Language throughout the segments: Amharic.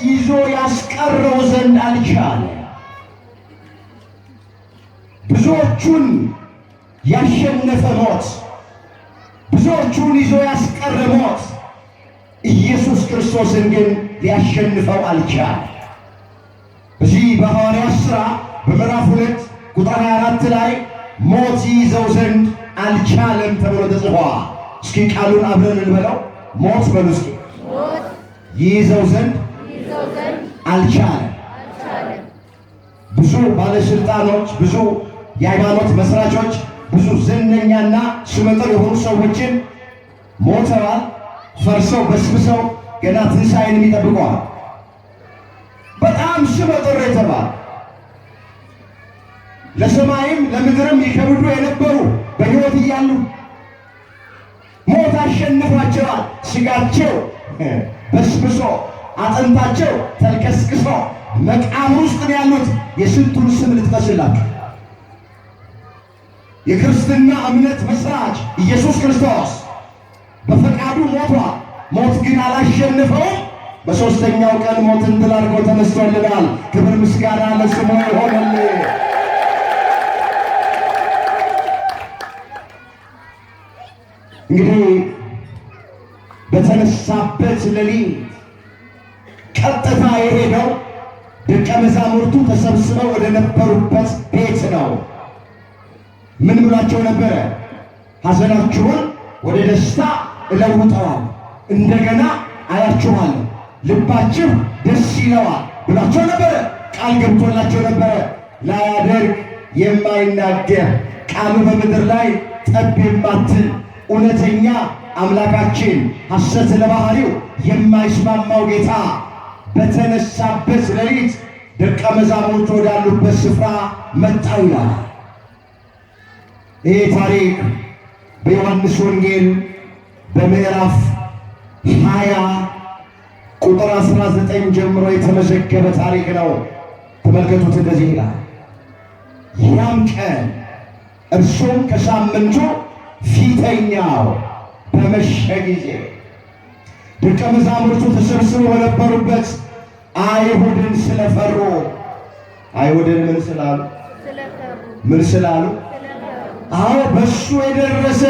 ይዞ ያስቀረው ዘንድ አልቻለ። ብዙዎቹን ያሸነፈ ሞት፣ ብዙዎቹን ይዞ ያስቀረ ሞት ኢየሱስ ክርስቶስን ግን ሊያሸንፈው አልቻለ። በዚህ በሐዋርያት ሥራ በምዕራፍ 2 ቁጥር 24 ላይ ሞት ይዘው ዘንድ አልቻለም ተብሎ ተጽፏል። እስኪ ቃሉን አብረን እንበለው። ሞት በሉ እስኪ። ይዘው ዘንድ አልቻለም። ብዙ ባለስልጣኖች፣ ብዙ የሃይማኖት መስራቾች፣ ብዙ ዝነኛና ስመጥር የሆኑ ሰዎችን ሞተዋል፣ ፈርሰው በስብሰው ገና ትንሣኤንም ይጠብቀዋል። በጣም ስመጥር የተባሉ ለሰማይም ለምድርም ይከብዱ የነበሩ በሕይወት እያሉ ሞት አሸንፏቸዋል። ሥጋቸው በስብሶ አጥንታቸው ተልከስክሶ መቃብር ውስጥ ነው ያሉት። የስንቱን ስም ልጥቀስላችሁ። የክርስትና እምነት መስራች ኢየሱስ ክርስቶስ በፈቃዱ ሞቷል። ሞት ግን አላሸነፈውም። በሦስተኛው ቀን ሞትን ድል አድርጎ ተነስቶልናል። ክብር ምስጋና ለስሙ ይሆንልን። እንግዲህ በተነሳበት ሌሊት ቀጥታ የሄደው ደቀ መዛሙርቱ ተሰብስበው ወደ ነበሩበት ቤት ነው። ምን ብሏቸው ነበረ? ሐዘናችሁን ወደ ደስታ እለውጠዋል፣ እንደገና አያችኋለሁ፣ ልባችሁ ደስ ይለዋል ብሏቸው ነበረ። ቃል ገብቶላቸው ነበረ። ላያደርግ የማይናገር ቃሉ በምድር ላይ ጠብ የማትል እውነተኛ አምላካችን ሐሰት ለባህሪው የማይስማማው ጌታ በተነሳበት ሌሊት ደቀ መዛሙርቱ ወዳሉበት ስፍራ መጣ ይላል። ይህ ታሪክ በዮሐንስ ወንጌል በምዕራፍ 20 ቁጥር 19 ጀምሮ የተመዘገበ ታሪክ ነው። ተመልከቱት። እንደዚህ ይላል። ያም ቀን እርሱም ከሳምንቱ ፊተኛው በመሸ ጊዜ ደቀ መዛሙርቱ ተሰብስበው በነበሩበት አይሁድን ስለፈሩ፣ አይሁድን ምን ስላሉ? ምን ስላሉ? አዎ በሱ የደረሰ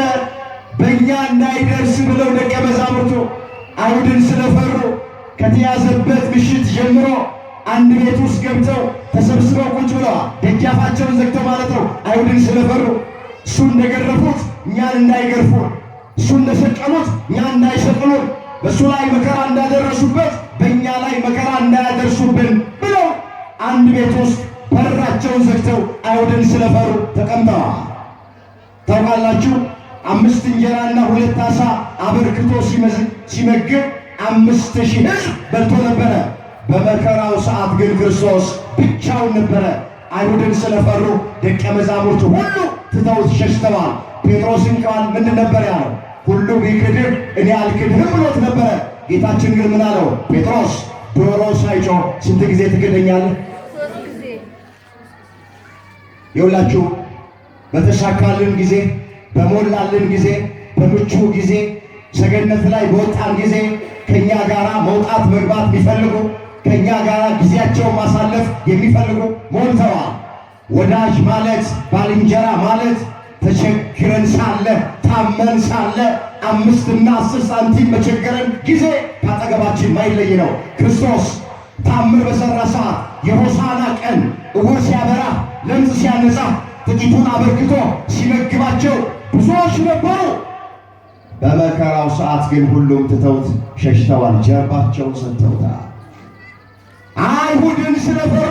በእኛ እንዳይደርስ ብለው ደቀ መዛሙርቱ አይሁድን ስለፈሩ ከተያዘበት ምሽት ጀምሮ አንድ ቤት ውስጥ ገብተው ተሰብስበው ቁጭ ብለዋል። ደጃፋቸውን ዘግተው ማለት ነው። አይሁድን ስለፈሩ እሱ እንደገረፉት እኛን እንዳይገርፉን፣ እሱ እንደሰቀሉት እኛን እንዳይሰቅሉን፣ በእሱ ላይ መከራ እንዳደረሱበት በእኛ ላይ መከራ እንዳያደርሱብን ብለው አንድ ቤት ውስጥ በራቸውን ዘግተው አይሁድን ስለፈሩ ተቀምጠዋል። ታውቃላችሁ 5 እንጀራና 2 ዓሣ አበርክቶ ሲመግብ 5000 ሕዝብ በልቶ ነበረ። በመከራው ሰዓት ግን ክርስቶስ ብቻውን ነበረ። አይሁድን ስለፈሩ ደቀ መዛሙርቱ ሁሉ ትተውት ሸሽተዋል። ጴጥሮስን ቃል ምንድን ነበር ያለው? ሁሉ ቢክድህ እኔ አልክድህም ብሎት ነበረ። ጌታችን ግን ምን አለው? ጴጥሮስ ዶሮ ሳይጮህ ስንት ጊዜ ትክደኛለህ? 3 ጊዜ። ይኸውላችሁ በተሳካልን ጊዜ፣ በሞላልን ጊዜ፣ በምቹ ጊዜ፣ ሰገነት ላይ በወጣን ጊዜ ከእኛ ጋር መውጣት መግባት የሚፈልጉ ከእኛ ጋር ጊዜያቸውን ማሳለፍ የሚፈልጉ ሞልተዋል። ወዳጅ ማለት ባልንጀራ ማለት ተቸግረን ሳለ ታመን ሳለ 5 እና 10 ሳንቲም በቸገረን ጊዜ ካጠገባችን ማይለይ ነው። ክርስቶስ ታምር በሠራ ሰዓት የሆሳና ቀን ዕውር ሲያበራ ለምጽ ሲያነጻ ጥቂቱን አበርክቶ ሲመግባቸው ብዙዎች ነበሩ። በመከራው ሰዓት ግን ሁሉም ትተውት ሸሽተዋል፣ ጀርባቸውን ሰጥተውታል። አይሁድን ስለፈሩ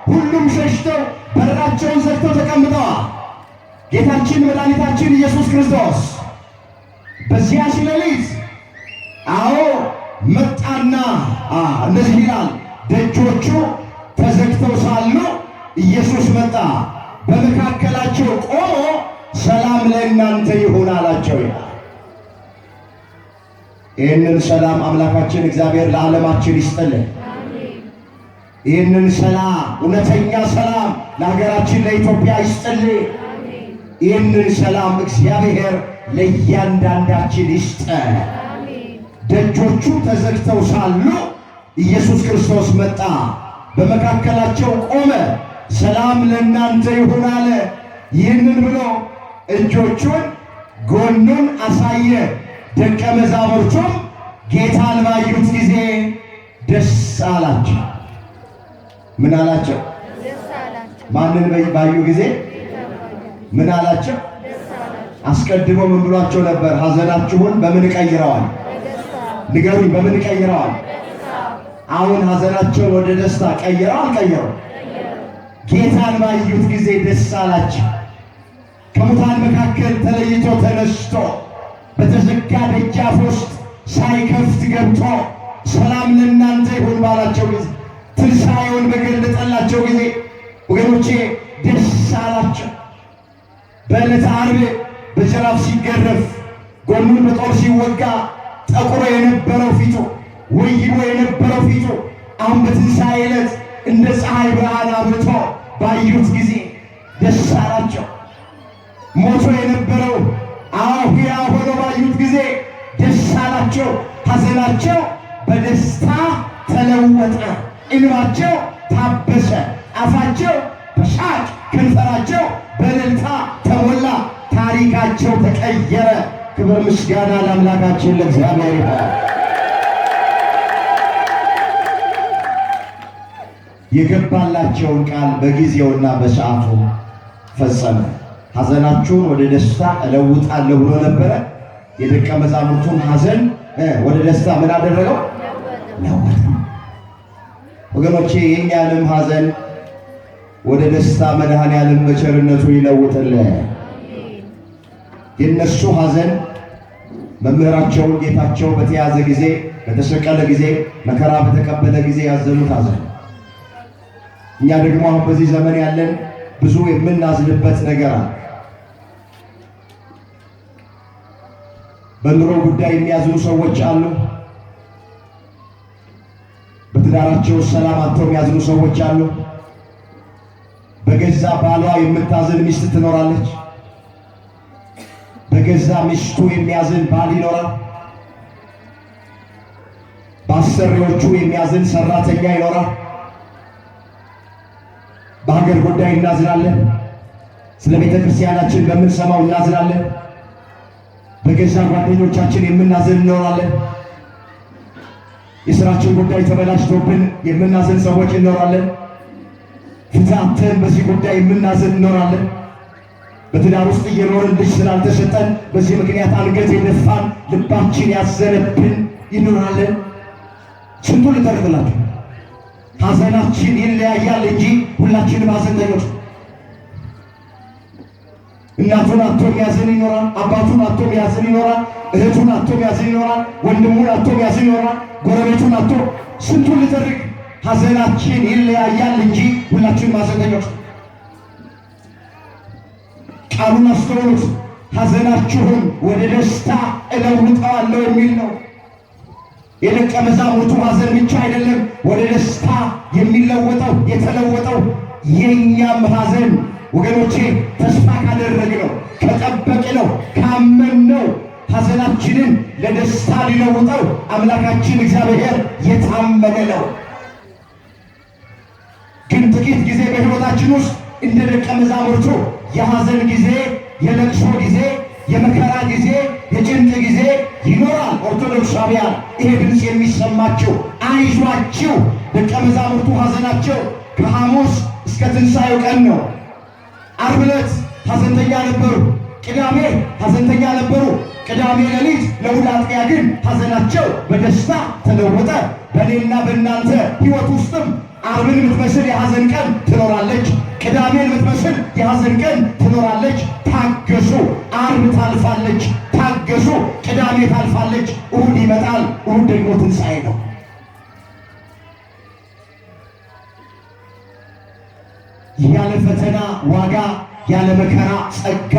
ሁሉም ሸሽተው በራቸውን ዘግተው ተቀምጠዋል። ጌታችን መድኃኒታችን ኢየሱስ ክርስቶስ በዚያች ሌሊት አዎ መጣና እንደዚህ ይላል፣ ደጆቹ ተዘግተው ሳሉ ኢየሱስ መጣ፣ በመካከላቸው ቆሞ ሰላም ለእናንተ ይሁን አላቸው ይላል። ይህንን ሰላም አምላካችን እግዚአብሔር ለዓለማችን ይስጥልን። ይህንን ሰላም፣ እውነተኛ ሰላም ለሀገራችን ለኢትዮጵያ ይስጥልን። ይህንን ሰላም እግዚአብሔር ለእያንዳንዳችን ይስጠን። ደጆቹ ተዘግተው ሳሉ ኢየሱስ ክርስቶስ መጣ፣ በመካከላቸው ቆመ፣ ሰላም ለእናንተ ይሁን አለ። ይህንን ብሎ እጆቹን ጎኑን አሳየ። ደቀ መዛሙርቱም ጌታን ባዩት ጊዜ ደስ አላቸው። ምን አላቸው? ማንን ባዩ ጊዜ ምን አላቸው? አስቀድሞ ምን ብሏቸው ነበር? ሐዘናችሁን በምን ቀይረዋል? ንገሩኝ፣ በምን ቀይረዋል? አሁን ሐዘናቸውን ወደ ደስታ ቀይረው አልቀየረው? ጌታን ባዩት ጊዜ ደስ አላቸው። ከሙታን መካከል ተለይቶ ተነስቶ በተዘጋ ደጃፍ ውስጥ ሳይከፍት ገብቶ ሰላም ለእናንተ ይሁን ባላቸው ጊዜ፣ ትንሣኤውን በገለጠላቸው ጊዜ ወገኖቼ ደስ አላቸው። በዕለተ ዓርብ በጅራፍ ሲገረፍ፣ ጎኑን በጦር ሲወጋ ጠቁሮ የነበረው ፊቱ፣ ወይቦ የነበረው ፊቱ አሁን በትንሣኤ ዕለት እንደ ፀሐይ ብርሃን አብርቶ ባዩት ጊዜ ደስ አላቸው። ሞቶ የነበረው ሕያው ሆኖ ባዩት ጊዜ ደስ አላቸው። ሐዘናቸው በደስታ ተለወጠ፣ እንባቸው ታበሰ፣ አፋቸው በሳቅ ከንፈራቸው በእልልታ ተሞላ፣ ታሪካቸው ተቀየረ። ክብር ምስጋና ለአምላካችን ለእግዚአብሔር ይሁን። የገባላቸውን ቃል በጊዜውና በሰዓቱ ፈጸመ። ሐዘናችሁን ወደ ደስታ እለውጣለሁ ብሎ ነበረ። የደቀ መዛሙርቱን ሐዘን ወደ ደስታ ምን አደረገው? ለወጠ። ወገኖቼ የእኛንም ሐዘን ወደ ደስታ መድኃኔዓለም በቸርነቱ ይለውጥልን። የእነሱ ሐዘን መምህራቸውን ጌታቸው በተያዘ ጊዜ፣ በተሰቀለ ጊዜ፣ መከራ በተቀበለ ጊዜ ያዘኑት ሐዘን። እኛ ደግሞ አሁን በዚህ ዘመን ያለን ብዙ የምናዝንበት ነገር አለ። በኑሮ ጉዳይ የሚያዝኑ ሰዎች አሉ። በትዳራቸው ሰላም አጥተው የሚያዝኑ ሰዎች አሉ። በገዛ ባሏ የምታዝን ሚስት ትኖራለች። በገዛ ሚስቱ የሚያዝን ባል ይኖራል። በአሰሪዎቹ የሚያዝን ሰራተኛ ይኖራል። በሀገር ጉዳይ እናዝናለን። ስለ ቤተ ክርስቲያናችን በምንሰማው እናዝናለን። በገዛ ጓደኞቻችን የምናዝን እንኖራለን። የሥራችን ጉዳይ ተበላሽቶብን የምናዝን ሰዎች እንኖራለን። ፍትሕ አጥተን በዚህ ጉዳይ የምናዝን እንኖራለን። በትዳር ውስጥ እየኖርን ልጅ ስላልተሰጠን በዚህ ምክንያት አንገት የደፋን ልባችን ያዘነብን ይኖራለን። ስንቱን ልተርክላችሁ። ሐዘናችን ይለያያል እንጂ ሁላችንም ሐዘንተኞች። እናቱን አጥቶ የሚያዝን ይኖራል። አባቱን አጥቶ የሚያዝን ይኖራል። እህቱን አጥቶ የሚያዝን ይኖራል። ወንድሙን አጥቶ የሚያዝን ይኖራል። ጎረቤቱን አጥቶ ስንቱን ልተርክ። ሐዘናችን ይለያያል እንጂ ሁላችንም ሐዘንተኞች። ቃሉን አስተውሉት። ሐዘናችሁን ወደ ደስታ እለውጠዋለሁ የሚል ነው። የደቀ መዛሙርቱ ሐዘን ብቻ አይደለም ወደ ደስታ የሚለወጠው የተለወጠው፣ የእኛም ሐዘን ወገኖቼ ተስፋ ካደረግነው፣ ከጠበቅነው፣ ካመንነው ሐዘናችንን ለደስታ ሊለውጠው አምላካችን እግዚአብሔር የታመነ ነው። ግን ጥቂት ጊዜ በሕይወታችን ውስጥ እንደ ደቀ መዛሙርቱ የሐዘን ጊዜ፣ የለቅሶ ጊዜ፣ የመከራ ጊዜ፣ የጭንቅ ጊዜ ይኖራል። ኦርቶዶክሳውያን ይሄ ድምፅ የሚሰማችሁ አይዟችሁ። ደቀ መዛሙርቱ ሐዘናቸው ከሐሙስ እስከ ትንሣኤው ቀን ነው። ዓርብ ዕለት ሐዘንተኛ ነበሩ። ቅዳሜ ሐዘንተኛ ነበሩ። ቅዳሜ ሌሊት ለእሑድ አጥቢያ ግን ሐዘናቸው በደስታ ተለወጠ። በእኔና በእናንተ ሕይወት ውስጥም ዓርብን የምትመስል የሐዘን ቀን ትኖራለች። ቅዳሜን የምትመስል የሐዘን ቀን ትኖራለች። ታገሱ። ዓርብ ታልፋለች። ታገሱ። ቅዳሜ ታልፋለች። እሑድ ይመጣል። እሑድ ደግሞ ትንሣኤ ነው። ያለ ፈተና ዋጋ፣ ያለ መከራ ጸጋ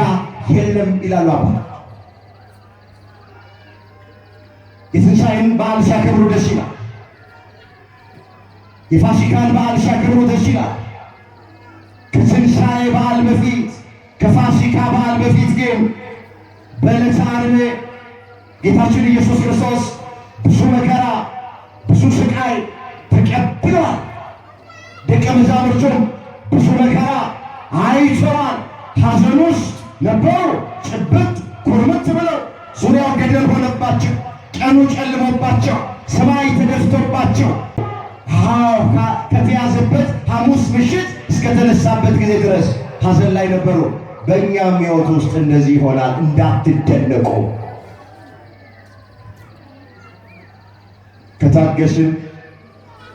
የለም ይላሉ አባት። የትንሣኤን በዓል ሲያከብሩ ደስ ይላል። የፋሲካን በዓል ሲያከብሩ ደስ ይላል። ከትንሣኤ በዓል በፊት ከፋሲካ በዓል በፊት ግን በዕለተ ዓርብ ጌታችን ኢየሱስ ክርስቶስ ብዙ መከራ፣ ብዙ ስቃይ፣ ደቀ መዛሙርቱም ብዙ መከራ አይተዋል። ሐዘን ውስጥ ነበሩ። ጭብጥ ኩርምት ብለው ዙሪያው ገደል ሆነባቸው። ቀኑ ጨልሞባቸው ሰማይ ተደፍቶባቸው ከተያዘበት ሐሙስ ምሽት እስከተነሳበት ጊዜ ድረስ ሐዘን ላይ ነበሩ። በእኛም ሕይወት ውስጥ እንደዚህ ይሆናል። እንዳትደነቁ። ከታገስን፣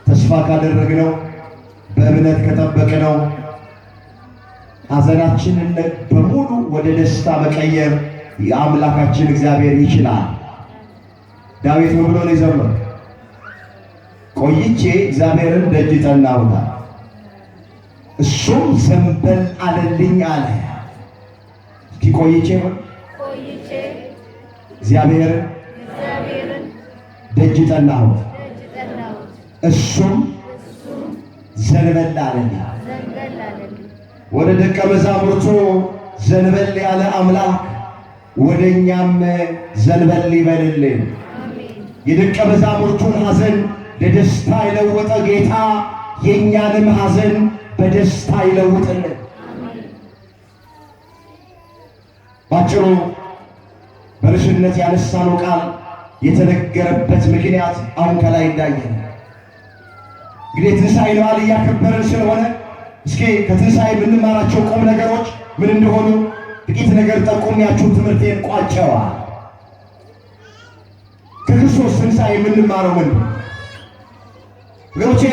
ተስፋ ካደረግነው፣ በእምነት ከጠበቅነው ሐዘናችንን በሙሉ ወደ ደስታ መቀየር የአምላካችን እግዚአብሔር ይችላል። ዳዊት ምን ብሎ ነው የዘመረው? ቆይቼ እግዚአብሔርን ደጅ ጠናሁት፣ እሱም ዘንበል አለልኝ አለ። እስኪ ቆይቼ እግዚአብሔርን ደጅ ጠናሁት፣ እሱም ዘንበል አለልኝ። ወደ ደቀ መዛሙርቱ ዘንበል ያለ አምላክ ወደ እኛም ዘንበል ይበልልን። የደቀ መዛሙርቱን ሐዘን ለደስታ የለወጠ ጌታ የእኛንም ሐዘን በደስታ ይለውጥልን። ባጭሩ በርዕስነት ያነሳነው ቃል የተነገረበት ምክንያት አሁን ከላይ እንዳየን እንግዲህ ትንሣኤ በዓል እያከበርን ስለሆነ እስኪ ከትንሣኤ የምንማራቸው ቁም ነገሮች ምን እንደሆኑ ጥቂት ነገር ጠቁሚያችሁ ትምህርቴን ቋጨዋል። ከክርስቶስ ትንሣኤ የምንማረው ምን ወገኖቼ?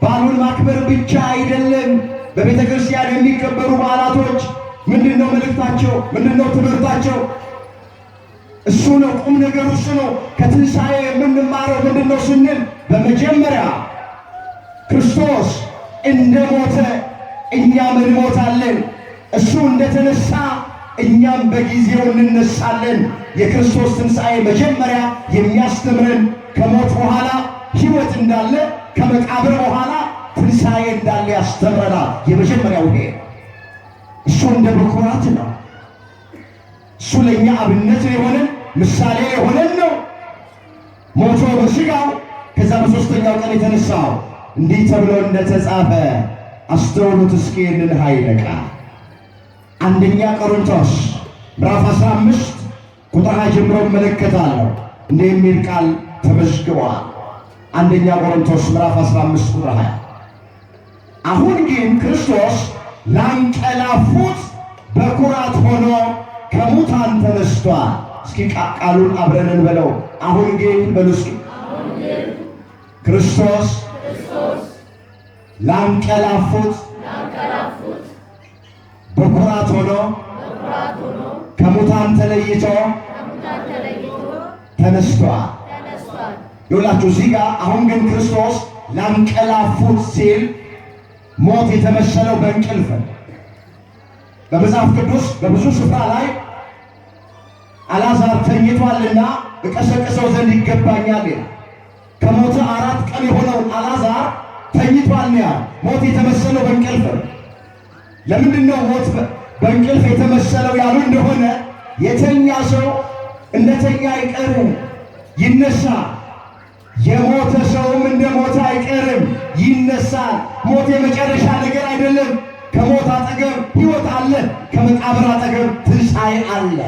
በዓሉን ማክበር ብቻ አይደለም። በቤተ ክርስቲያን የሚከበሩ በዓላቶች ምንድነው መልእክታቸው? ምንድነው ትምህርታቸው? እሱ ነው ቁም ነገሩ፣ እሱ ነው። ከትንሣኤ የምንማረው ምንድነው ስንል በመጀመሪያ ክርስቶስ እንደሞተ እኛም እንሞታለን። እሱ እንደተነሳ እኛም በጊዜው እንነሳለን። የክርስቶስ ትንሣኤ መጀመሪያ የሚያስተምረን ከሞት በኋላ ሕይወት እንዳለ፣ ከመቃብር በኋላ ትንሣኤ እንዳለ ያስተምረናል። የመጀመሪያው ይሄ እሱ እንደ በኩራት ነው። እሱ ለእኛ አብነት የሆነን ምሳሌ የሆነን ነው። ሞቶ በሥጋው ከዛ በሦስተኛው ቀን የተነሳው እንዲህ ተብሎ እንደተጻፈ አስተውሉት እስኪ ይህንን ኃይለ ቃል አንደኛ ቆሮንቶስ ምዕራፍ 15 ቁጥር 20 ጀምሮ እመለከታለሁ። እንዲህ የሚል ቃል ተመዝግቧል። አንደኛ ቆሮንቶስ ምዕራፍ 15 ቁጥር 20 አሁን ግን ክርስቶስ ላንቀላፉት በኩራት ሆኖ ከሙታን ተነስቷል። እስኪ ቃሉን አብረን እንበለው። አሁን ግን በሉ እስኪ ክርስቶስ ላንቀላፉት በኩራት ሆኖ ከሙታን ተለይቶ ተነስቷል። ይኸውላችሁ እዚህ ጋር አሁን ግን ክርስቶስ ላንቀላፉት ሲል ሞት የተመሰለው በእንቅልፍ በመጽሐፍ ቅዱስ በብዙ ስፍራ ላይ አልዓዛር ተኝቷልና እቀሰቅሰው ዘንድ ይገባኛል ይላል። ከሞተ 4 ቀን የሆነው አልዓዛር ተኝቷል ነው ያለው። ሞት የተመሰለው በእንቅልፍ። ለምንድን ነው ሞት በእንቅልፍ የተመሰለው ያሉ እንደሆነ የተኛ ሰው እንደተኛ አይቀርም፣ ይነሳል። የሞተ ሰውም እንደ ሞተ አይቀርም፣ ይነሳል። ሞት የመጨረሻ ነገር አይደለም። ከሞት አጠገብ ሕይወት አለ፣ ከመቃብር አጠገብ ትንሣኤ አለ።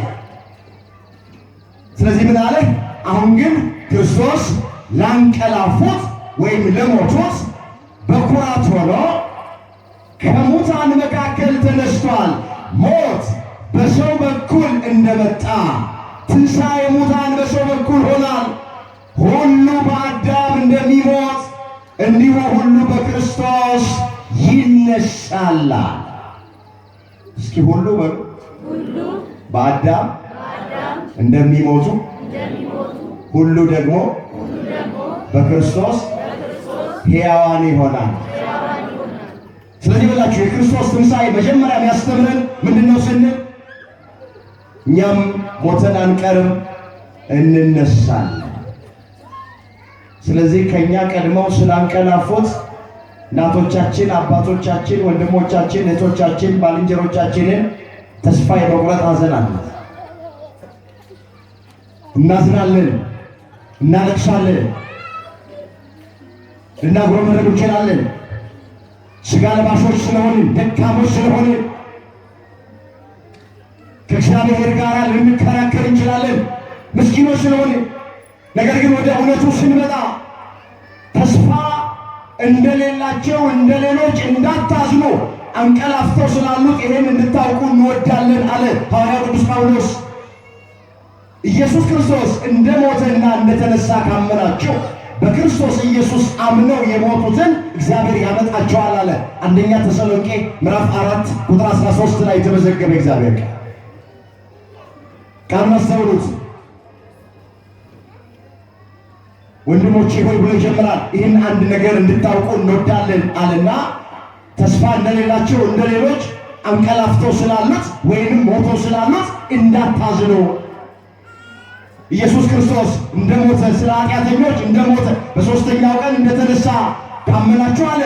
ስለዚህ ምን አለ? አሁን ግን ክርስቶስ ላንቀላፉት ወይም ለሞቱት በኩራት ሆኖ ከሙታን መካከል ተነስቷል። ሞት በሰው በኩል እንደመጣ ትንሣኤ ሙታን በሰው በኩል ሆኗል። ሁሉ በአዳም እንደሚሞት እንዲሁ ሁሉ በክርስቶስ ይነሳል። እስኪ ሁሉ በአዳም እንደሚሞቱ ሁሉ ደግሞ በክርስቶስ ሕያዋን ይሆናል። ስለዚህ በላችሁ የክርስቶስ ትንሣኤ መጀመሪያ የሚያስተምረን ምንድነው ስንል እኛም ሞተን አንቀርም፣ እንነሳለን። ስለዚህ ከኛ ቀድመው ስላንቀላፉት እናቶቻችን፣ አባቶቻችን፣ ወንድሞቻችን፣ እህቶቻችን፣ ባልንጀሮቻችንን ተስፋ የመቁረጥ ሐዘን አለ። እናዝናለን፣ እናለቅሳለን፣ ልናጉረመረም እንችላለን። ሥጋ ለባሾች ስለሆንን፣ ደካሞች ስለሆንን ከእግዚአብሔር ጋር ልንከራከር እንችላለን፣ ምስኪኖች ስለሆንን። ነገር ግን ወደ እውነቱ ስንመጣ ተስፋ እንደሌላቸው እንደ ሌሎች እንዳታዝኑ አንቀላፍተው ስላሉት ይሄን እንድታውቁ እንወዳለን አለ ሐዋርያው ቅዱስ ጳውሎስ። ኢየሱስ ክርስቶስ እንደሞተና እንደተነሳ ካመናችሁ በክርስቶስ ኢየሱስ አምነው የሞቱትን እግዚአብሔር ያመጣቸዋል አለ። አንደኛ ተሰሎንቄ ምዕራፍ 4 ቁጥር 13 ላይ የተመዘገበ እግዚአብሔር ቃል አስተውሉት። ወንድሞቼ ሆይ ብሎ ይጀምራል። ይህን አንድ ነገር እንድታውቁ እንወዳለን አለና ተስፋ እንደሌላቸው እንደ ሌሎች አንቀላፍተው ስላሉት ወይንም ሞተው ስላሉት እንዳታዝኑ። ኢየሱስ ክርስቶስ እንደሞተ ስለ ኃጢአተኞች እንደሞተ በሦስተኛው ቀን እንደተነሳ ካመናችሁ አለ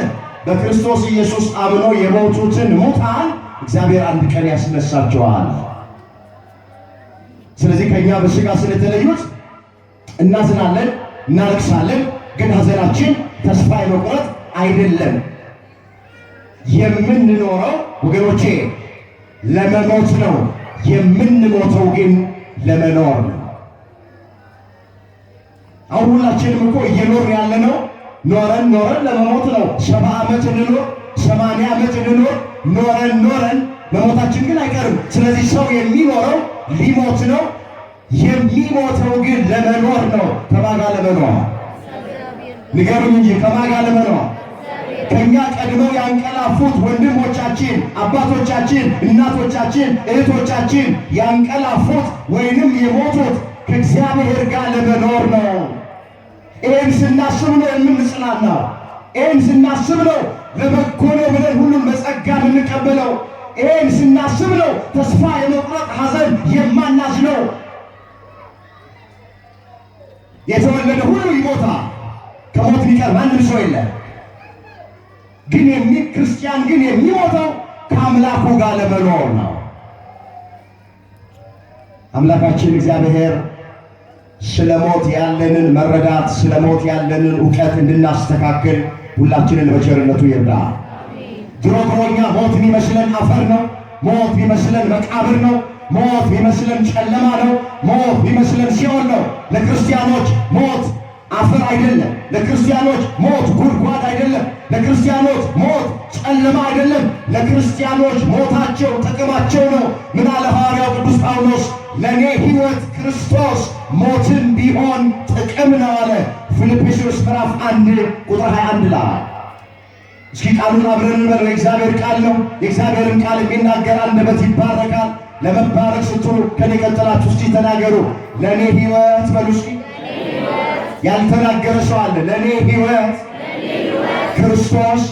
በክርስቶስ ኢየሱስ አምኖ የሞቱትን ሙታን እግዚአብሔር አንድ ቀን ያስነሳቸዋል። ስለዚህ ከእኛ በሥጋ ስለተለዩት እናዝናለን፣ እናለቅሳለን። ግን ሐዘናችን ተስፋ የመቁረጥ አይደለም። የምንኖረው ወገኖቼ ለመሞት ነው። የምንሞተው ግን ለመኖር ነው። አሁን ሁላችንም እኮ እየኖር ያለነው ኖረን ለመሞት ነው። 70 ዓመት እንኖር፣ 80 ዓመት እንኖር፣ ኖረን መሞታችን ግን አይቀርም። ስለዚህ ሰው የሚኖረው ሊሞት ነው። የሚሞተው ግን ለመኖር ነው። ከማጋ ለመኖር ንገሩኝ እንጂ ከማጋ ለመኖር። ከኛ ቀድመው ያንቀላፉት ወንድሞቻችን፣ አባቶቻችን፣ እናቶቻችን፣ እህቶቻችን ያንቀላፉት ወይንም የሞቱት ከእግዚአብሔር ጋር ለመኖር ነው። ይህን ስናስብ ነው የምንጽናናው። ይህን ስናስብ ነው ለበጎ ነው ብለን ሁሉን በጸጋ የምንቀበለው። ይህን ስናስብ ነው ተስፋ የመቁረጥ ሐዘን የማናዝነው። የተወለደ ሁሉ ይሞታል፣ ከሞት ሊቀር ማንም ሰው የለም። ግን ክርስቲያን ግን የሚሞተው ከአምላኩ ጋር ለመኖር ነው። አምላካችን እግዚአብሔር ስለ ሞት ያለንን መረዳት፣ ስለ ሞት ያለንን ዕውቀት እንድናስተካክል ሁላችንን በቸርነቱ ይርዳ። ድሮ እኛ ሞት የሚመስለን አፈር ነው። ሞት የሚመስለን መቃብር ነው። ሞት የሚመስለን ጨለማ ነው። ሞት የሚመስለን ሲኦል ነው። ለክርስቲያኖች ሞት አፈር አይደለም። ለክርስቲያኖች ሞት ጉድጓድ አይደለም። ለክርስቲያኖች ሞት ጨለማ አይደለም። ለክርስቲያኖች ሞታቸው ጥቅማቸው ነው። ምን አለ ሐዋርያው ቅዱስ ጳውሎስ? ለእኔ ሕይወት ክርስቶስ ሞትን ቢሆን ጥቅም ነው አለ። ፊልጵስዩስ ምዕራፍ 1 ቁጥር 21 ላይ እስኪ ቃሉን አብረን እንበል። የእግዚአብሔር ቃል ነው። የእግዚአብሔርን ቃል የሚናገር አንደበት ይባረካል። ለመባረክ ስትሉ ከኔ ቀጥላችሁ እስቲ ተናገሩ። ለእኔ ሕይወት በሉ እስኪ። ያልተናገረ ሰው አለ? ለእኔ ሕይወት ክርስቶስ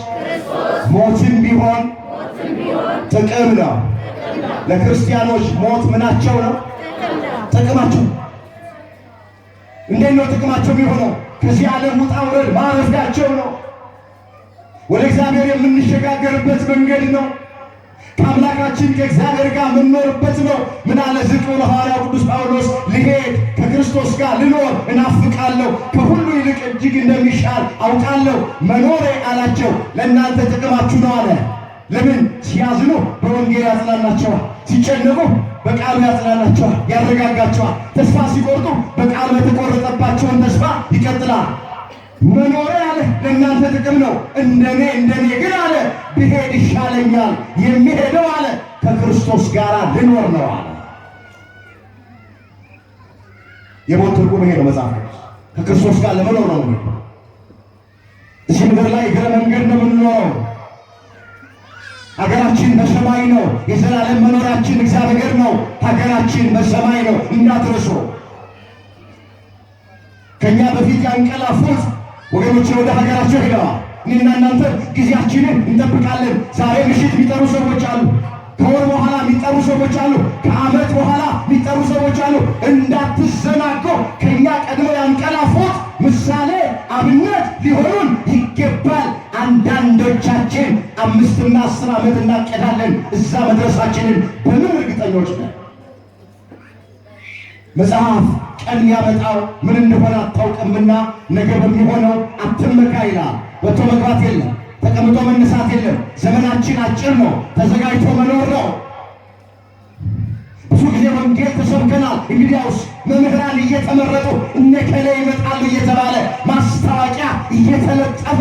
ሞትን ቢሆን ጥቅም ነው። ለክርስቲያኖች ሞት ምናቸው ነው? ጥቅማቸው። እንዴት ነው ጥቅማቸው የሚሆነው? ከዚህ ዓለም ውጣ ውረድ ማረፊያቸው ነው። ወደ እግዚአብሔር የምንሸጋገርበት መንገድ ነው። ከአምላካችን ከእግዚአብሔር ጋር የምንኖርበት ነው። ምን አለ ዝቅ ብሎ ሐዋርያው ቅዱስ ጳውሎስ? ልሄድ ከክርስቶስ ጋር ልኖር እናፍቃለሁ፣ ከሁሉ ይልቅ እጅግ እንደሚሻል አውቃለሁ መኖሬ አላቸው። ለእናንተ ጥቅማችሁ ነው አለ። ለምን? ሲያዝኑ በወንጌል ያጽናናቸዋል። ሲጨነቁ በቃሉ ያጽናናቸዋል፣ ያረጋጋቸዋል። ተስፋ ሲቆርጡ በቃሉ የተቆረጠባቸውን ተስፋ ይቀጥላል። መኖሬ አለ ለእናንተ ጥቅም ነው። እንደኔ ግን አለ ብሄድ ይሻለኛል። የሚሄደው አለ ከክርስቶስ ጋር ልኖር ነው አለ። የሞት ትርጉም ይሄ ነው። መጽሐፍ ከክርስቶስ ጋር ለመኖር ነው። እዚህ ምድር ላይ እግረ መንገድ ነው የምንኖረው። ሀገራችን በሰማይ ነው። የዘላለም መኖራችን እግዚአብሔር ነው። ሀገራችን በሰማይ ነው። እንዳትረሱ። ከኛ በፊት ያንቀላፉት ወገኖች ወደ ሀገራቸው ሄደዋል። እኔና እናንተ ጊዜያችንን እንጠብቃለን። ዛሬ ምሽት የሚጠሩ ሰዎች አሉ። ከወር በኋላ የሚጠሩ ሰዎች አሉ። ከዓመት በኋላ የሚጠሩ ሰዎች አሉ። እንዳትዘናጉ። ከኛ ቀድሞ ያንቀላፉት ምሳሌ አብነት ሊሆኑን ይገባል። አንዳንዶቻችን 5 እና 10 ዓመት እናቀዳለን። እዛ መድረሳችንን በምን እርግጠኞች ነን? መጽሐፍ ቀን ያመጣው ምን እንደሆነ አታውቅምና ነገ በሚሆነው አትመካ ይላል። ወጥቶ መግባት የለም። ተቀምጦ መነሳት የለም። ዘመናችን አጭር ነው። ተዘጋጅቶ መኖር ነው። ብዙ ጊዜ ወንጌል ተሰብከናል። እንግዲያውስ መምህራን እየተመረጡ እነከሌ ይመጣሉ እየተባለ ማስታወቂያ እየተለጠፈ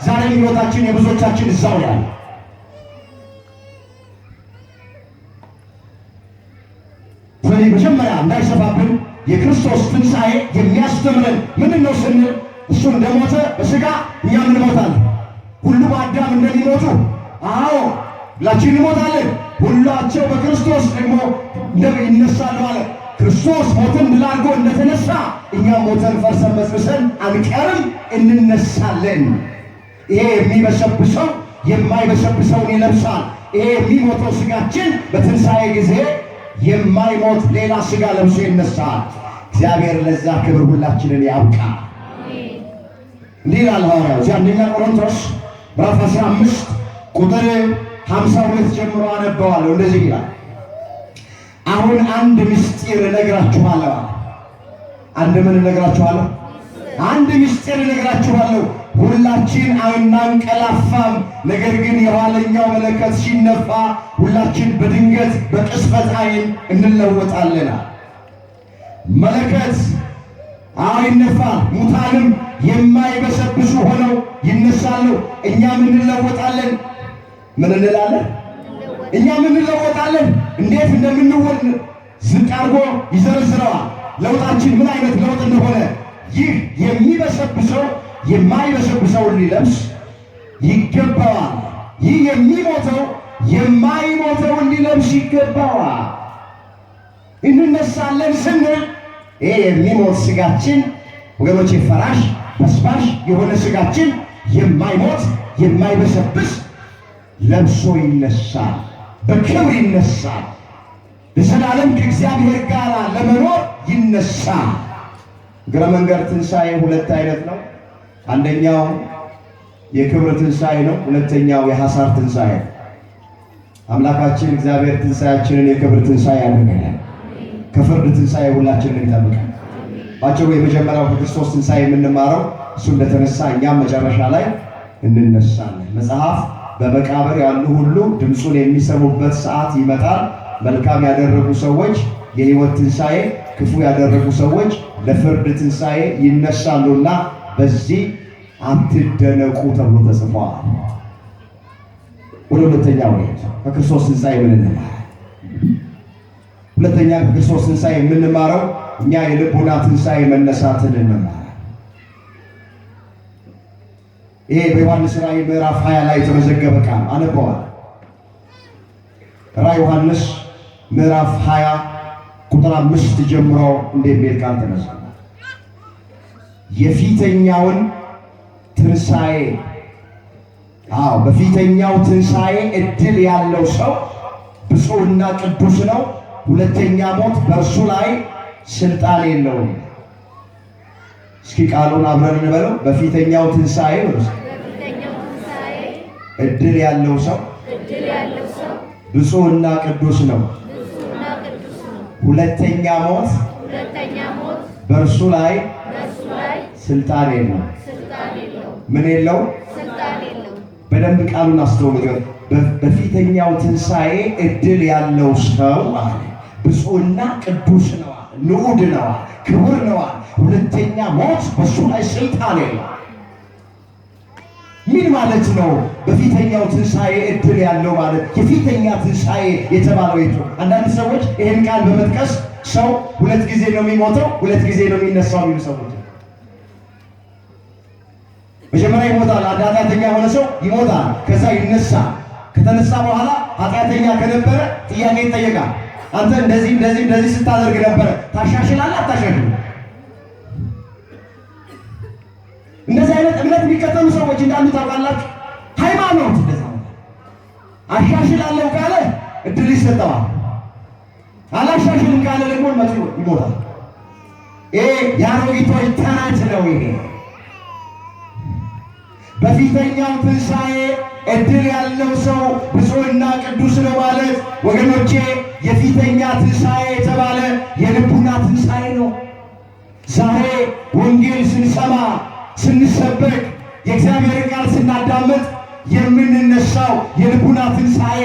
ዛሬም ሕይወታችን የብዙዎቻችን እዛው ያለ። ስለዚህ መጀመሪያ እንዳይሰፋብን የክርስቶስ ትንሣኤ የሚያስተምረን ምንድን ነው ስንል እሱ እንደሞተ በሥጋ እኛም እንሞታለን። ሁሉ በአዳም እንደሚሞቱ አዎ ሁላችን እንሞታለን። ሁላቸው በክርስቶስ ደግሞ ይነሳሉ አለ። ክርስቶስ ሞትን ድል አድርጎ እንደተነሳ እኛም ሞተን ፈርሰን በስብሰን አንቀርም፣ እንነሳለን። ይሄ የሚበሰብሰው የማይበሰብሰውን ይለብሳል። ይሄ የሚሞተው ሥጋችን በትንሣኤ ጊዜ የማይሞት ሌላ ሥጋ ለብሶ ይነሳል። እግዚአብሔር ለዛ ክብር ሁላችንን ያብቃ። እንዲህ ይላል ሐዋርያው እዚህ አንደኛ ቆሮንቶስ ምዕራፍ 15 ቁጥር 52 ጀምሮ አነበዋለሁ። እንደዚህ ይላል፣ አሁን አንድ ምስጢር እነግራችኋለሁ። አንድ ምን እነግራችኋለሁ? አንድ ምስጢር እነግራችኋለሁ። ሁላችን አናንቀላፋም፣ ነገር ግን የኋለኛው መለከት ሲነፋ ሁላችን በድንገት በቅጽበት ዓይን እንለወጣለን። መለከት ይነፋል፣ ሙታንም የማይበሰብሱ ሆነው ይነሳሉ፣ እኛም እንለወጣለን። ምን እንላለን? እኛም እንለወጣለን። እንዴት እንደምንወድ ዝቅ አድርጎ ይዘረዝረዋል። ለውጣችን ምን አይነት ለውጥ እንደሆነ ይህ የሚበሰብሰው የማይበሰብሰውን ሊለብስ ይገባዋል። ይህ የሚሞተው የማይሞተውን ሊለብስ ይገባዋል። እንነሳለን ስንል ይሄ የሚሞት ሥጋችን ወገኖቼ ፈራሽ በስባሽ የሆነ ሥጋችን የማይሞት የማይበሰብስ ለብሶ ይነሳል፣ በክብር ይነሳል። ለዘላለም ከእግዚአብሔር ጋር ለመኖር ይነሳል። እግረ መንገድ ትንሣኤ ሁለት አይነት ነው። አንደኛው የክብር ትንሣኤ ነው። ሁለተኛው የሐሳር ትንሣኤ። አምላካችን እግዚአብሔር ትንሣኤያችንን የክብር ትንሣኤ ያደርገናል። ከፍርድ ትንሣኤ ሁላችንን ይጠብቃል። ባጭሩ የመጀመሪያው ከክርስቶስ ትንሣኤ የምንማረው እሱ እንደተነሳ እኛም መጨረሻ ላይ እንነሳለን። መጽሐፍ በመቃብር ያሉ ሁሉ ድምፁን የሚሰሙበት ሰዓት ይመጣል። መልካም ያደረጉ ሰዎች የሕይወት ትንሣኤ፣ ክፉ ያደረጉ ሰዎች ለፍርድ ትንሣኤ ይነሳሉና በዚህ አትደነቁ ተብሎ ተጽፏል። ወደ ሁለተኛው ከክርስቶስ ትንሣኤ ምን እንማራለን? ሁለተኛ ከክርስቶስ ትንሣኤ የምንማረው እኛ የልቡና ትንሣኤ መነሳትን እንማራለን። ይሄ በዮሐንስ ራእይ ምዕራፍ 20 ላይ የተመዘገበ ቃል አነበዋል። ራእይ ዮሐንስ ምዕራፍ 20 ቁጥር 5 ጀምሮ እንደሚል ቃል ተነሳ። የፊተኛውን ትንሣኤ በፊተኛው ትንሣኤ እድል ያለው ሰው ብፁዕና ቅዱስ ነው። ሁለተኛ ሞት በእርሱ ላይ ስልጣን የለውም። እስኪ ቃሉን አብረን እንበለው። በፊተኛው ትንሣኤ እድል ያለው ሰው ብፁዕና ቅዱስ ነው። ሁለተኛ ሞት በእርሱ ላይ ስልጣን የለው። ምን የለው? በደንብ ቃሉን አስተውሉ። በፊተኛው ትንሣኤ እድል ያለው ሰው አለ ብፁዕና ቅዱስ ነው፣ ንዑድ ነው፣ ክቡር ነው። ሁለተኛ ሞት በእሱ ላይ ስልጣን የለው። ምን ማለት ነው? በፊተኛው ትንሣኤ እድል ያለው ማለት የፊተኛ ትንሣኤ የተባለው የቱ? አንዳንድ ሰዎች ይህን ቃል በመጥቀስ ሰው ሁለት ጊዜ ነው የሚሞተው፣ ሁለት ጊዜ ነው የሚነሳው የሚሉ ሰዎች። መጀመሪያ ይሞታል። አንድ ኃጢአተኛ የሆነ ሰው ይሞታል፣ ከዛ ይነሳል። ከተነሳ በኋላ ኃጢአተኛ ከነበረ ጥያቄ ይጠየቃል። አንተ እንደዚህ እንደዚህ እንደዚህ ስታደርግ ነበረ፣ ታሻሽላለህ አታሻሽልም? እንደዚህ አይነት እምነት የሚከተሉ ሰዎች እንዳሉ ታውቃላችሁ። ሃይማኖት እንደዛ ነው። አሻሽላለሁ ካለ እድል ይሰጠዋል፣ አላሻሽልም ካለ ደግሞ መጥቶ ይሞታል። ይሄ የአሮጊቶች ተረት ነው። ይሄ በፊተኛው ትንሣኤ እድል ያለው ሰው ብፁዕና ቅዱስ ነው ማለት ወገኖቼ፣ የፊተኛ ትንሣኤ የተባለ የልቡና ትንሣኤ ነው። ዛሬ ወንጌል ስንሰማ ስንሰበክ የእግዚአብሔር ቃል ስናዳምጥ የምንነሳው የልቡና ትንሣኤ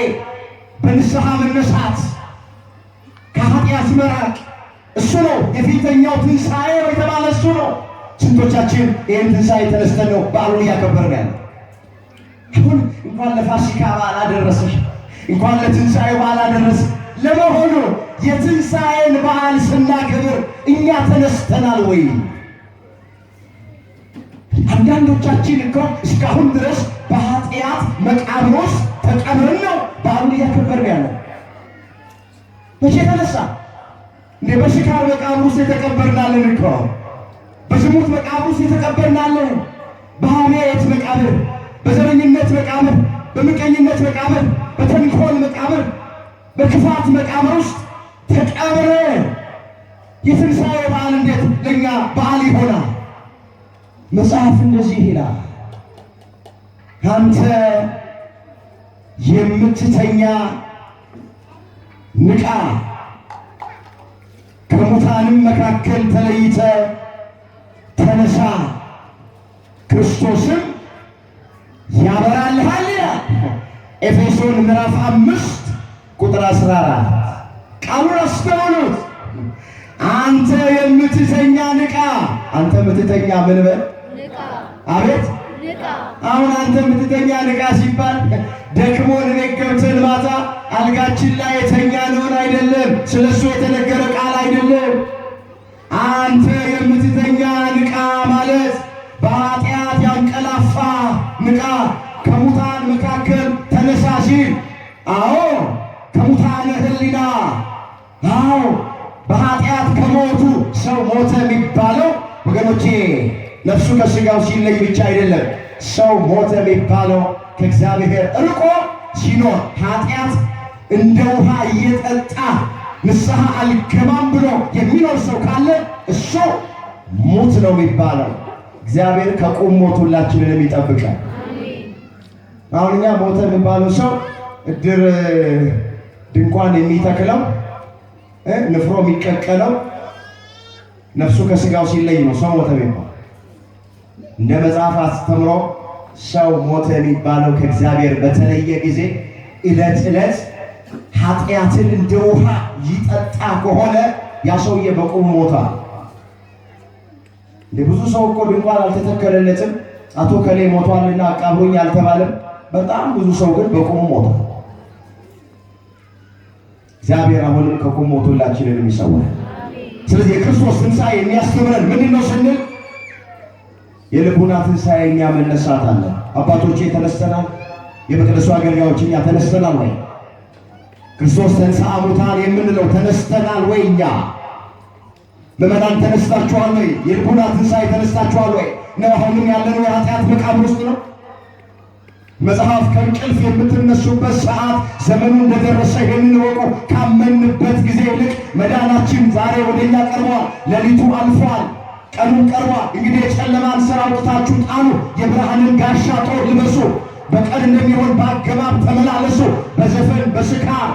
በንስሐ መነሳት ከኃጢአት መራቅ እሱ ነው። የፊተኛው ትንሣኤ የተባለ እሱ ነው። ስንቶቻችን ይህን ትንሣኤ ተነስተን ነው በዓሉን እያከበርን ያለ? አሁን እንኳን ለፋሲካ በዓል አደረሰሽ፣ እንኳን ለትንሣኤ በዓል አደረሰ። ለመሆኑ የትንሣኤን በዓል ስናከብር እኛ ተነስተናል ወይ? አንዳንዶቻችን እኮ እስካሁን ድረስ በኃጢአት መቃብር ውስጥ ተቀብረን ነው በዓሉን እያከበርን ያለ። መቼ ተነሳ እንዴ? በስካር መቃብር ውስጥ የተቀበርናለን እኮ፣ በዝሙት መቃብር ውስጥ የተቀበርናለን፣ በሐሜት መቃብር፣ በዘረኝነት መቃብር፣ በምቀኝነት መቃብር፣ በተንኮል መቃብር፣ በክፋት መቃብር ውስጥ ተቀብረን የትንሣኤ በዓል እንዴት ለእኛ በዓል ይሆናል? መጽሐፍ እንደዚህ ይላል፣ አንተ የምትተኛ ንቃ፣ ከሙታንም መካከል ተለይተ ተነሳ፣ ክርስቶስም ያበራልሃል ይላል። ኤፌሶን ምዕራፍ 5 ቁጥር 14 ቃሉን አስተውሉት። አንተ የምትተኛ ንቃ። አንተ የምትተኛ ምን በል? አቤት አሁን አንተ የምትተኛ ንቃ ሲባል ደክሞን ቤት ገብተን ማታ አልጋችን ላይ የተኛነውን አይደለም፣ ስለሱ የተነገረ ቃል አይደለም። አንተ የምትተኛ ንቃ ማለት በኃጢአት ያንቀላፋ ንቃ፣ ከሙታን መካከል ተነሳ ሲል፣ አዎ ከሙታን ሕሊና፣ አዎ በኃጢአት ከሞቱ ሰው ሞተ የሚባለው ወገኖቼ ነፍሱ ከሥጋው ሲለይ ብቻ አይደለም። ሰው ሞተ የሚባለው ከእግዚአብሔር ርቆ ሲኖር ኃጢአት እንደ ውሃ እየጠጣ ንስሐ አልገባም ብሎ የሚኖር ሰው ካለ እሱ ሞት ነው የሚባለው። እግዚአብሔር ከቁም ሞት ሁላችንን ይጠብቃል። አሁን እኛ ሞተ የሚባለው ሰው እድር ድንኳን የሚተክለው ንፍሮ የሚቀቀለው ነፍሱ ከሥጋው ሲለይ ነው ሰው ሞተ የሚባለው። እንደ መጽሐፍ አስተምሮ ሰው ሞተ የሚባለው ከእግዚአብሔር በተለየ ጊዜ ዕለት ዕለት ኃጢአትን እንደ ውሃ ይጠጣ ከሆነ ያ ሰውዬ በቁም ሞቷል። ብዙ ሰው እኮ ድንኳን አልተተከለለትም፣ አቶ ከሌ ሞቷልና አቃብሮኝ አልተባለም። በጣም ብዙ ሰው ግን በቁም ሞቷል። እግዚአብሔር አሁንም ከቁም ሞት ሁላችንን ይሰውራል። ስለዚህ የክርስቶስ ትንሣኤ የሚያስተምረን ምንድን ነው ስንል የልቡና ትንሣኤ እኛ መነሳት አለ። አባቶቼ ተነስተናል፣ የመቅደሱ አገልጋዮች እኛ ተነስተናል ወይ? ክርስቶስ ተንሥአ እሙታን የምንለው ተነስተናል ወይ? እኛ ምዕመናን ተነስታችኋል ወይ? የልቡና ትንሣኤ ተነስታችኋል ወይ? ነው አሁንም ያለነው የኃጢአት መቃብር ውስጥ ነው? መጽሐፍ ከእንቅልፍ የምትነሱበት ሰዓት ዘመኑ እንደደረሰ ይህንን እወቁ። ካመንበት ጊዜ ይልቅ መዳናችን ዛሬ ወደኛ ቀርቧል። ሌሊቱ አልፏል፣ ቀኑን ቀርቧል። እንግዲህ የጨለማን ሥራ አውጥታችሁ ጣሉ፣ የብርሃንን ጋሻ ጦር ልበሱ። በቀን እንደሚሆን በአገባብ ተመላለሱ። በዘፈን በስካር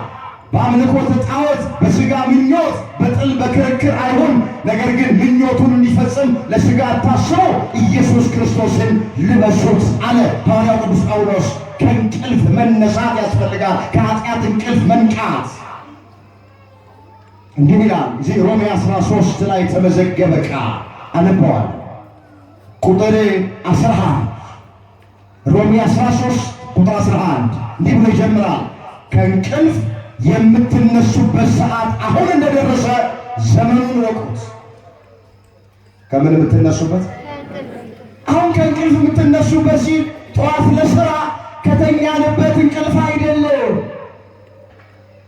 በአምልኮተ ጣዖት በሥጋ ምኞት በጥል በክርክር አይሁን። ነገር ግን ምኞቱን እንዲፈጽም ለሥጋ አታስቡ፣ ኢየሱስ ክርስቶስን ልበሱት አለ ሐዋርያው ቅዱስ ጳውሎስ። ከእንቅልፍ መነሳት ያስፈልጋል፣ ከኃጢአት እንቅልፍ መንቃት። እንዲህ ይላል እዚህ ሮሜ 13 ላይ ተመዘገበ ቃል አነበዋል። ቁጥር 11 ሮሜ 13 ቁጥር 11 እንዲህ ብሎ ይጀምራል። ከእንቅልፍ የምትነሱበት ሰዓት አሁን እንደደረሰ ዘመኑን ወቁት። ከምን የምትነሱበት? አሁን ከእንቅልፍ የምትነሱበት ሲል ጠዋት ለሥራ ከተኛንበት እንቅልፍ አይደለም።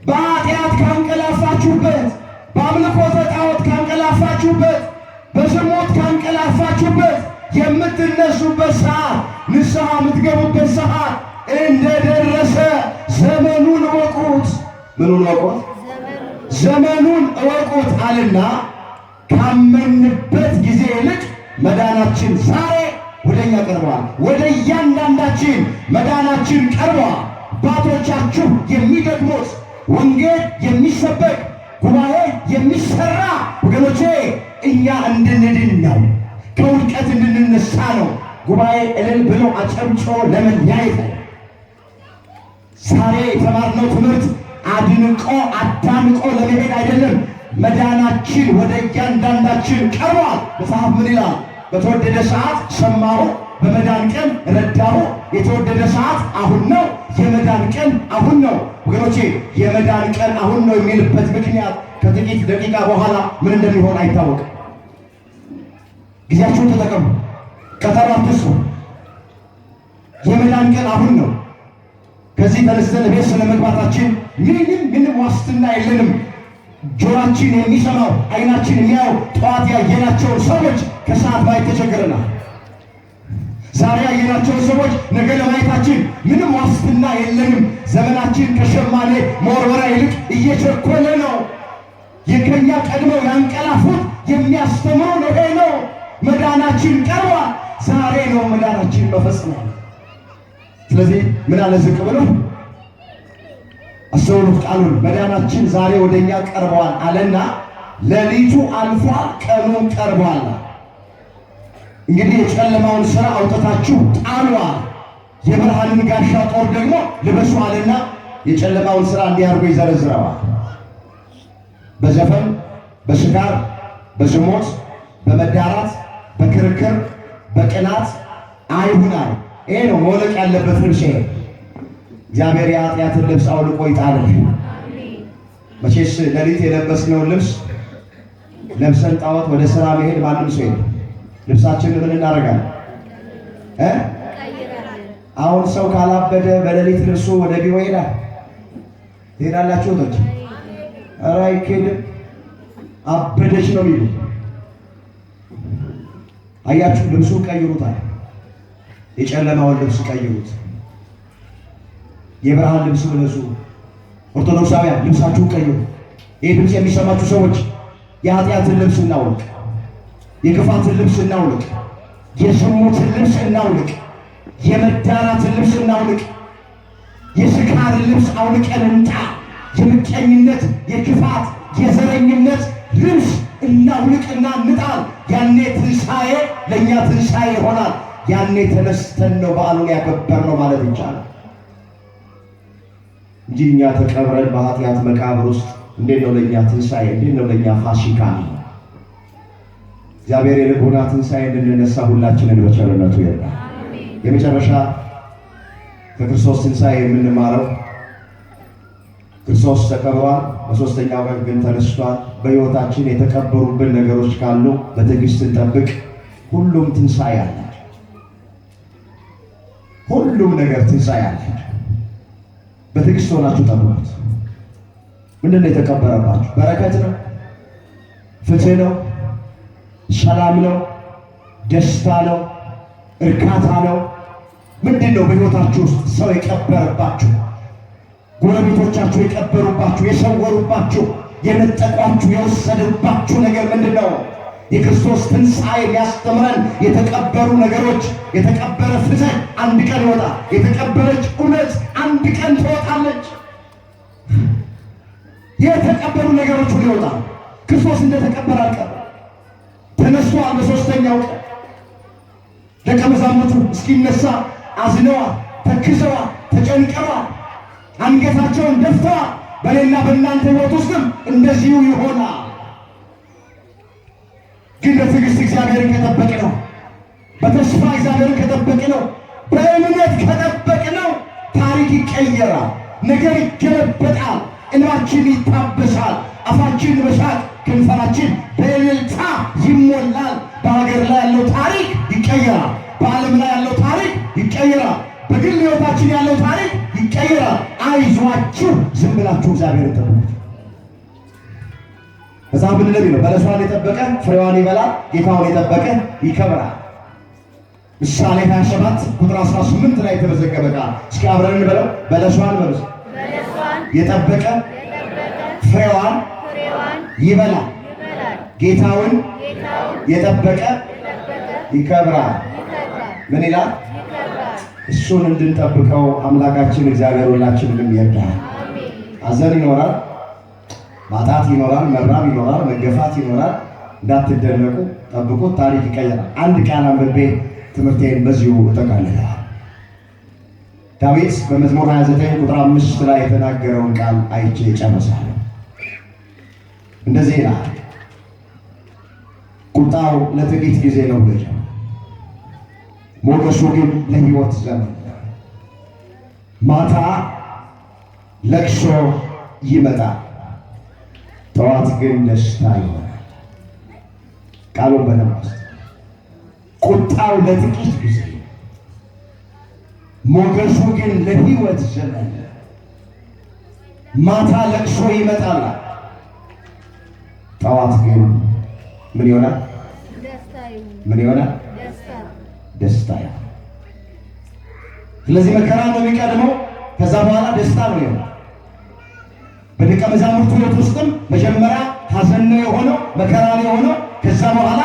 በኃጢአት ካንቀላፋችሁበት፣ በአምልኮተ ጣዖት ካንቀላፋችሁበት፣ በዝሙት ካንቀላፋችሁበት የምትነሱበት ሰዓት፣ ንስሐ የምትገቡበት ሰዓት እንደደረሰ ዘመኑን እወቁት። ምኑን እወቁት? ዘመኑን እወቁት አለና ካመንበት ጊዜ ይልቅ መዳናችን ዛሬ ወደኛ ቀርቧል። ወደ እያንዳንዳችን መዳናችን ቀርቧል። አባቶቻችሁ የሚደግሙት ወንጌል የሚሰበክ ጉባኤ የሚሰራ ወገኖቼ እኛ እንድንድን ነው፣ ከውድቀት እንድንነሳ ነው። ጉባኤ እልል ብሎ አጨብጭቦ ለመለያየት ዛሬ የተማርነው ትምህርት አዳንቆ ለመሄድ አይደለም። መዳናችን ወደ እያንዳንዳችን ቀርቧል። መጽሐፍ ምን ይላል? በተወደደ ሰዓት ሰማሁ፣ በመዳን ቀን ረዳሁ። የተወደደ ሰዓት አሁን ነው፣ የመዳን ቀን አሁን ነው። ወገኖቼ የመዳን ቀን አሁን ነው የሚልበት ምክንያት ከጥቂት ደቂቃ በኋላ ምን እንደሚሆን አይታወቅም። ጊዜያችሁን ተጠቀሙ፣ ቀጠሮ አትስሩ። የመዳን ቀን አሁን ነው። ከዚህ ተነስተን ቤት ስለመግባታችን ምንም ዋስትና የለንም። ጆሮአችን የሚሰማው ዓይናችን የሚያየው ጠዋት ያየናቸውን ሰዎች ከሰዓት ማየት ተቸግረናል። ዛሬ ያየናቸውን ሰዎች ነገ ለማየታችን ምንም ዋስትና የለንም። ዘመናችን ከሸማኔ መወርወሪያ ይልቅ እየቸኮለ ነው። የከኛ ቀድመው ያንቀላፉት የሚያስተምሩ ይሄ ነው። መዳናችን ቀርቧል። ዛሬ ነው መዳናችን መፈጸም። ስለዚህ ምን አለ? ዝቅ ብሎ አስተውሉት ቃሉን። መዳናችን ዛሬ ወደኛ ቀርቧል አለና ሌሊቱ አልፏል፣ ቀኑን ቀርቧል። እንግዲህ የጨለማውን ሥራ አውጥታችሁ ጣሏል፣ የብርሃንን ጋሻ ጦር ደግሞ ልበሱ አለና የጨለማውን ሥራ እንዲያርጉ ይዘረዝረዋል። በዘፈን፣ በስካር፣ በዝሙት፣ በመዳራት፣ በክርክር፣ በቅናት አይሁናል። ይሄ ነው መውለቅ ያለበት ልብስ። ይሄ እግዚአብሔር የኃጢአትን ልብስ አውልቆ ይጣልል። መቼስ ሌሊት የለበስነውን ልብስ ለብሰን ጣዖት ወደ ሥራ መሄድ ማንም ሰው የለም። ልብሳችንን ምን እናደርጋለን? አሁን ሰው ካላበደ በሌሊት ልብሱ ወደ ቢሮ ይሄዳል። ትሄዳላችሁ ወቶች? ኧረ አይኬድም። አበደች ነው የሚሉ አያችሁ። ልብሱ ቀይሩታል። የጨለማውን ልብስ ቀይሩት፣ የብርሃን ልብስ ልበሱ። ኦርቶዶክሳውያን ልብሳችሁን ቀይሩ። ይህ ድምፅ የሚሰማችሁ ሰዎች የኃጢአትን ልብስ እናውልቅ፣ የክፋትን ልብስ እናውልቅ፣ የዝሙትን ልብስ እናውልቅ፣ የመዳራትን ልብስ እናውልቅ፣ የስካርን ልብስ አውልቀን እንጣ። የምቀኝነት፣ የክፋት፣ የዘረኝነት ልብስ እናውልቅና እንጣል። ያኔ ትንሣኤ ለእኛ ትንሣኤ ይሆናል። ያኔ ተነስተን ነው በዓሉን ያከበርነው ማለት ይቻላል እንጂ እኛ ተቀብረን በኃጢአት መቃብር ውስጥ እንዴት ነው ለእኛ ትንሣኤ? እንዴት ነው ለእኛ ፋሲካ? እግዚአብሔር የልቦና ትንሣኤ እንድንነሳ ሁላችንን በቸርነቱ ይርዳል። የመጨረሻ ከክርስቶስ ትንሣኤ የምንማረው ክርስቶስ ተቀብሯል፣ በሦስተኛው ቀን ግን ተነስቷል። በሕይወታችን የተቀበሩብን ነገሮች ካሉ በትዕግስት እንጠብቅ። ሁሉም ትንሣኤ አለ። ሁሉም ነገር ትንሣኤ አለ። በትዕግስት ሆናችሁ ጠብቁት። ምንድን ነው የተቀበረባችሁ? በረከት ነው? ፍትህ ነው? ሰላም ነው? ደስታ ነው? እርካታ ነው? ምንድን ነው በሕይወታችሁ ውስጥ ሰው የቀበረባችሁ? ጎረቤቶቻችሁ የቀበሩባችሁ፣ የሰወሩባችሁ፣ የነጠቋችሁ፣ የወሰደባችሁ ነገር ምንድን ነው? የክርስቶስ ትንሣኤ የሚያስተምረን የተቀበሩ ነገሮች፣ የተቀበረ ፍትህ አንድ ቀን ይወጣል። የተቀበረች እውነት አንድ ቀን ትወጣለች። የተቀበሩ ነገሮች ሁሉ ይወጣል። ክርስቶስ እንደተቀበረ አልቀረም፣ ተነስቷል። በሦስተኛው ቀን ደቀ መዛሙርቱ እስኪነሳ አዝነዋል፣ ተክዘዋል፣ ተጨንቀዋል፣ አንገታቸውን ደፍተዋል። በእኔና በእናንተ ሕይወት ውስጥም እንደዚሁ ይሆናል። ግን በትዕግስት እግዚአብሔርን ከጠበቅነው፣ በተስፋ እግዚአብሔርን ከጠበቅነው፣ በእምነት ከጠበቅነው ታሪክ ይቀየራል፣ ነገር ይገለበጣል፣ እንባችን ይታበሳል፣ አፋችን በሳቅ ከንፈራችን በእልልታ ይሞላል። በሀገር ላይ ያለው ታሪክ ይቀየራል፣ በዓለም ላይ ያለው ታሪክ ይቀየራል፣ በግል ሕይወታችን ያለው ታሪክ ይቀየራል። አይዟችሁ፣ ዝም ብላችሁ እግዚአብሔርን ጠብቁት። መጽሐፍ ምን እንደሚለው በለሷን የጠበቀ ፍሬዋን ይበላል፣ ጌታውን የጠበቀ ይከብራል። ምሳሌ 27 ቁጥር 18 ላይ የተመዘገበ ቃል። እስኪ አብረን እንበለው። በለሷን በሉ የጠበቀ ፍሬዋን ይበላል፣ ጌታውን የጠበቀ ይከብራል። ምን ይላል? እሱን እንድንጠብቀው አምላካችን እግዚአብሔር ሁላችንንም ይርዳል። ሐዘን ይኖራል፣ ማጣት ይኖራል፣ መራብ ይኖራል፣ መገፋት ይኖራል። እንዳትደነቁ፣ ጠብቁት፣ ታሪክ ይቀየራል። አንድ ቃል አንብቤ ትምህርቴን በዚሁ እጠቃልላለሁ። ዳዊት በመዝሙር 29 ቁጥር 5 ላይ የተናገረውን ቃል አይቼ ጨርሳለሁ። እንደዚህ ይላል፣ ቁጣው ለጥቂት ጊዜ ነው ልጅ፣ ሞገሱ ግን ለሕይወት ዘመን። ማታ ለቅሶ ይመጣል፣ ጠዋት ግን ደስታ ይሆናል። ቃሉን በደንብ ቁጣው ለጥቂት ጊዜ፣ ሞገሱ ግን ለሕይወት ዘመን። ማታ ለቅሶ ይመጣል፣ ጠዋት ግን ምን ይሆናል? ምን ይሆናል? ደስታ ይሆናል። ስለዚህ መከራ ነው የሚቀድመው፣ ከዛ በኋላ ደስታ ነው የሚሆነው። በደቀ መዛሙርቱ ሕይወት ውስጥም መጀመሪያ ሐዘን ነው የሆነው፣ መከራ ነው የሆነው። ከዛ በኋላ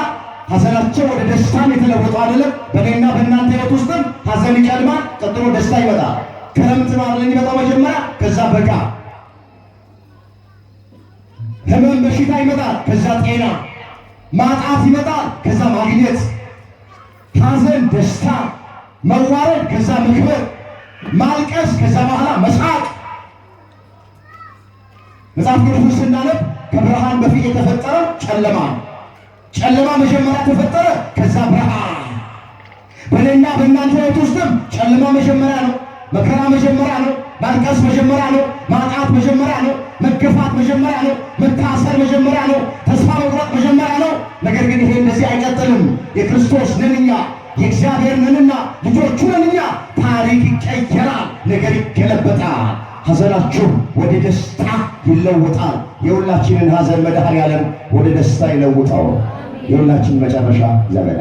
ሐዘናቸው ወደ ደስታን የተለወጠው አይደለም። በእኔና በእናንተ ሕይወት ውስጥም ሐዘን ይቀድማል፣ ቀጥሎ ደስታ ይመጣል። ክረምት ነው አይደል የሚመጣው መጀመሪያ፣ ከዛ በጋ፣ ህመም በሽታ ይመጣል፣ ከዛ ጤና፣ ማጣት ይመጣል፣ ከዛ ማግኘት፣ ሐዘን ደስታ፣ መዋረድ ከዛ መክበር፣ ማልቀስ ከዛ በኋላ መሳቅ። መጽሐፍ ቅዱስ ስናነብ ከብርሃን በፊት የተፈጠረው ጨለማ፣ ጨለማ መጀመሪያ ተፈጠረ፣ ከዛ ብርሃን። በእኔና በእናንተ ሕይወት ውስጥም ጨለማ መጀመሪያ ነው፣ መከራ መጀመሪያ ነው፣ ማልቀስ መጀመሪያ ነው፣ ማጣት መጀመሪያ ነው፣ መገፋት መጀመሪያ ነው፣ መታሰር መጀመሪያ ነው፣ ተስፋ መቁረጥ መጀመሪያ ነው። ነገር ግን ይሄ እንደዚህ አይቀጥልም። የክርስቶስ ነንኛ፣ የእግዚአብሔር ነንና፣ ልጆቹ ነንኛ። ታሪክ ይቀየራል፣ ነገር ይገለበጣል። ሐዘናችሁ ወደ ደስታ ይለወጣል። የሁላችንን ሐዘን መድኃኔዓለም ወደ ደስታ ይለውጣው። የሁላችን መጨረሻ እግዚአብሔር